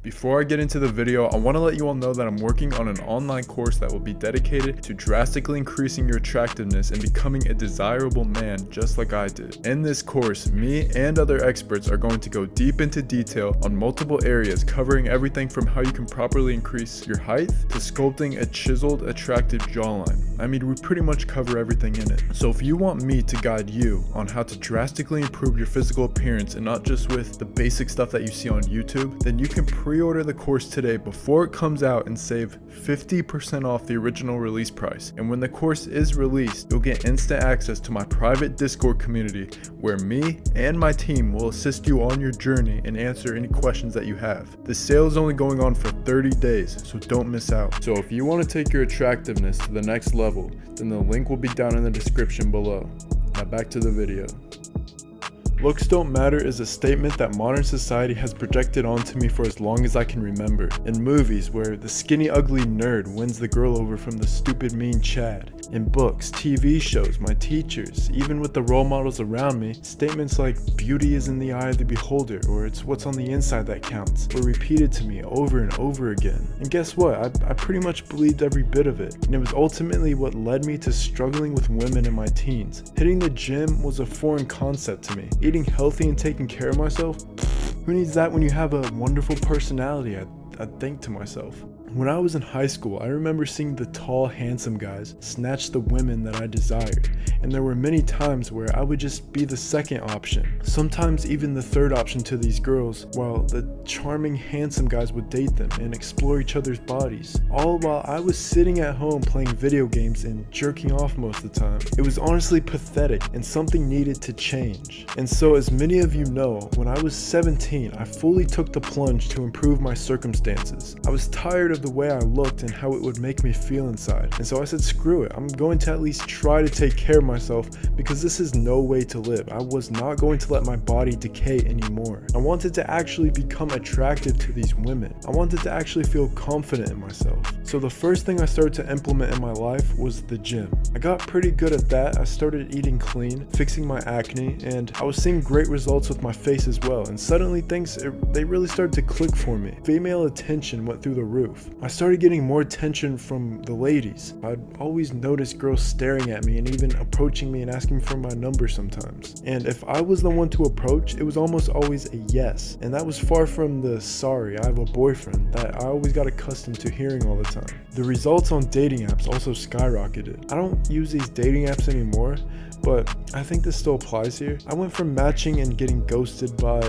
Before I get into the video, I want to let you all know that I'm working on an online course that will be dedicated to drastically increasing your attractiveness and becoming a desirable man just like I did. In this course, me and other experts are going to go deep into detail on multiple areas, covering everything from how you can properly increase your height to sculpting a chiseled, attractive jawline. I mean, we pretty much cover everything in it. So if you want me to guide you on how to drastically improve your physical appearance and not just with the basic stuff that you see on YouTube, then you can pre-order the course today before it comes out and save 50% off the original release price. And when the course is released, you'll get instant access to my private Discord community where me and my team will assist you on your journey and answer any questions that you have. The sale is only going on for 30 days, so don't miss out. So if you want to take your attractiveness to the next level, then the link will be down in the description below. Now back to the video. Looks don't matter is a statement that modern society has projected onto me for as long as I can remember. In movies where the skinny ugly nerd wins the girl over from the stupid mean Chad. In books, TV shows, my teachers, even with the role models around me, statements like beauty is in the eye of the beholder or it's what's on the inside that counts were repeated to me over and over again. And guess what? I pretty much believed every bit of it. And it was ultimately what led me to struggling with women in my teens. Hitting the gym was a foreign concept to me. Eating healthy and taking care of myself? Who needs that when you have a wonderful personality? I think to myself. When I was in high school, I remember seeing the tall, handsome guys snatch the women that I desired, and there were many times where I would just be the second option, sometimes even the third option to these girls, while the charming, handsome guys would date them and explore each other's bodies, all while I was sitting at home playing video games and jerking off most of the time. It was honestly pathetic, and something needed to change. And so, as many of you know, when I was 17, I fully took the plunge to improve my circumstances. I was tired of the way I looked and how it would make me feel inside. And so I said, screw it, I'm going to at least try to take care of myself because this is no way to live. I was not going to let my body decay anymore. I wanted to actually become attractive to these women. I wanted to actually feel confident in myself. So the first thing I started to implement in my life was the gym. I got pretty good at that. I started eating clean, fixing my acne, and I was seeing great results with my face as well. And suddenly things, they really started to click for me. Female attention went through the roof. I started getting more attention from the ladies. I'd always notice girls staring at me and even approaching me and asking for my number sometimes. And if I was the one to approach, it was almost always a yes. And that was far from the sorry, I have a boyfriend that I always got accustomed to hearing all the time. The results on dating apps also skyrocketed. I don't use these dating apps anymore, but I think this still applies here. I went from matching and getting ghosted by,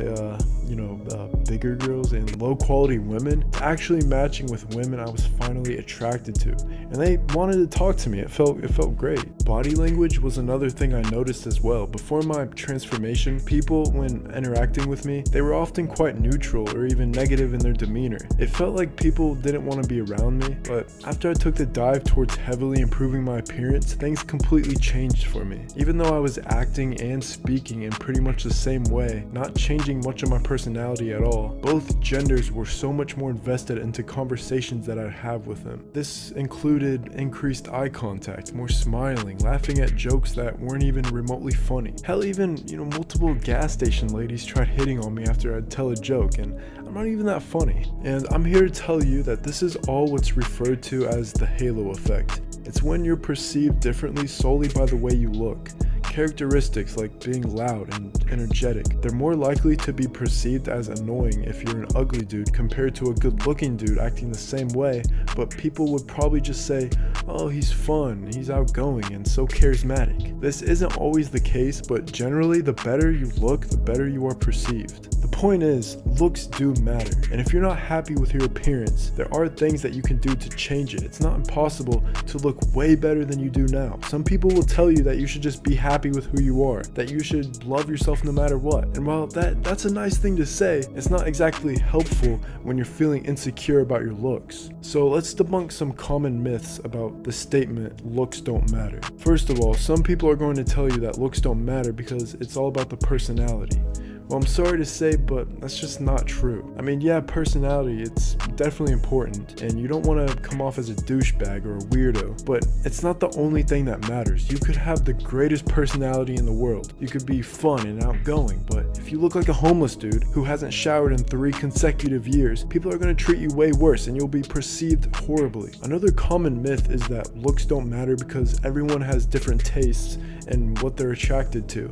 bigger girls and low quality women to actually matching with women I was finally attracted to. And they wanted to talk to me. It felt great. Body language was another thing I noticed as well. Before my transformation, people, when interacting with me, they were often quite neutral or even negative in their demeanor. It felt like people didn't want to be around me, but after I took the dive towards heavily improving my appearance, things completely changed for me. Even though I was acting and speaking in pretty much the same way, not changing much of my personality at all, both genders were so much more invested into conversations that I'd have with them. This included increased eye contact, more smiling, laughing at jokes that weren't even remotely funny. Hell, even, multiple gas station ladies tried hitting on me after I'd tell a joke, and I'm not even that funny. And I'm here to tell you that this is all what's referred to as the halo effect. It's when you're perceived differently solely by the way you look. Characteristics like being loud and energetic, they're more likely to be perceived as annoying if you're an ugly dude compared to a good looking dude acting the same way, but people would probably just say, oh, he's fun, he's outgoing, and so charismatic. This isn't always the case, but generally the better you look, the better you are perceived. The point is, looks do matter, and if you're not happy with your appearance, there are things that you can do to change it. It's not impossible to look way better than you do now. Some people will tell you that you should just be happy with who you are, that you should love yourself no matter what. And while that's a nice thing to say, it's not exactly helpful when you're feeling insecure about your looks. So let's debunk some common myths about the statement, looks don't matter. First of all, some people are going to tell you that looks don't matter because it's all about the personality. Well, I'm sorry to say, but that's just not true. I mean, yeah, personality, it's definitely important, and you don't want to come off as a douchebag or a weirdo, but it's not the only thing that matters. You could have the greatest personality in the world. You could be fun and outgoing, but if you look like a homeless dude who hasn't showered in 3 consecutive years, people are going to treat you way worse and you'll be perceived horribly. Another common myth is that looks don't matter because everyone has different tastes and what they're attracted to.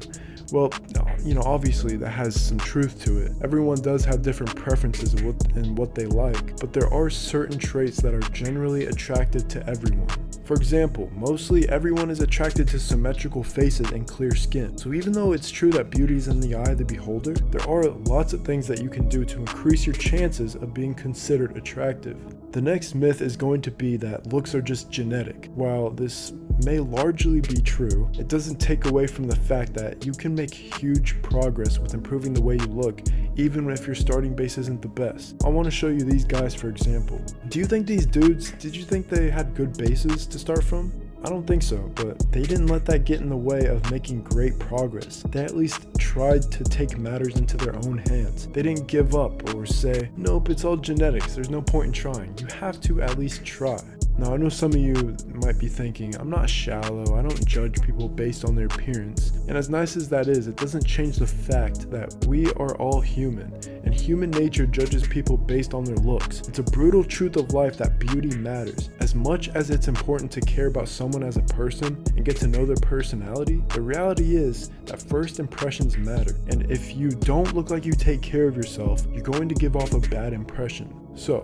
Well, obviously that has some truth to it. Everyone does have different preferences in what they like, but there are certain traits that are generally attractive to everyone. For example, mostly everyone is attracted to symmetrical faces and clear skin. So even though it's true that beauty is in the eye of the beholder, there are lots of things that you can do to increase your chances of being considered attractive. The next myth is going to be that looks are just genetic. While this may largely be true, it doesn't take away from the fact that you can make huge progress with improving the way you look, even if your starting base isn't the best. I want to show you these guys for example. Do you think these dudes, did you think they had good bases to start from? I don't think so, but they didn't let that get in the way of making great progress. They at least tried to take matters into their own hands. They didn't give up or say, nope, it's all genetics, there's no point in trying. You have to at least try. Now, I know some of you might be thinking, I'm not shallow, I don't judge people based on their appearance. And as nice as that is, it doesn't change the fact that we are all human, and human nature judges people based on their looks. It's a brutal truth of life that beauty matters. As much as it's important to care about someone as a person and get to know their personality, the reality is that first impressions matter. And if you don't look like you take care of yourself, you're going to give off a bad impression. So,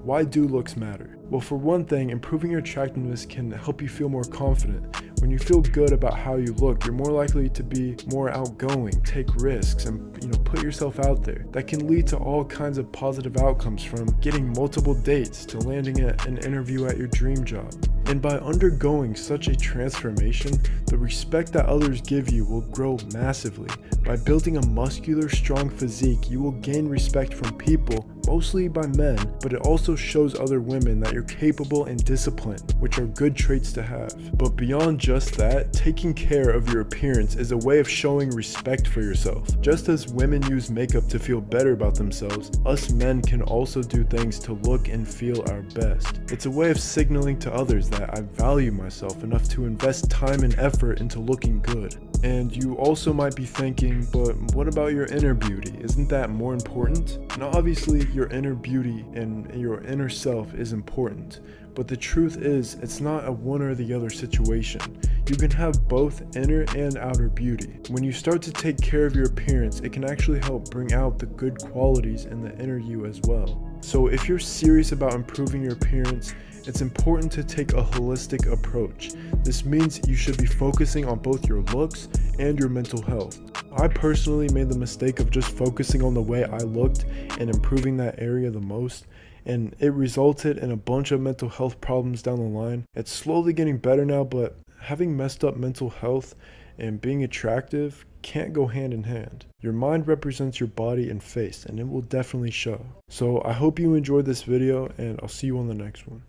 why do looks matter? Well, for one thing, improving your attractiveness can help you feel more confident. When you feel good about how you look, you're more likely to be more outgoing, take risks, and put yourself out there. That can lead to all kinds of positive outcomes, from getting multiple dates to landing an interview at your dream job. And by undergoing such a transformation, the respect that others give you will grow massively. By building a muscular, strong physique, you will gain respect from people, mostly by men, but it also shows other women that you're capable and disciplined, which are good traits to have. But beyond just that, taking care of your appearance is a way of showing respect for yourself. Just as women use makeup to feel better about themselves, us men can also do things to look and feel our best. It's a way of signaling to others that I value myself enough to invest time and effort into looking good. And you also might be thinking, but what about your inner beauty? Isn't that more important? Now, obviously, your inner beauty and your inner self is important, but the truth is, it's not a one or the other situation. You can have both inner and outer beauty. When you start to take care of your appearance, it can actually help bring out the good qualities in the inner you as well. So if you're serious about improving your appearance, it's important to take a holistic approach. This means you should be focusing on both your looks and your mental health. I personally made the mistake of just focusing on the way I looked and improving that area the most, and it resulted in a bunch of mental health problems down the line. It's slowly getting better now, but having messed up mental health and being attractive can't go hand in hand. Your mind represents your body and face, and it will definitely show. So I hope you enjoyed this video, and I'll see you on the next one.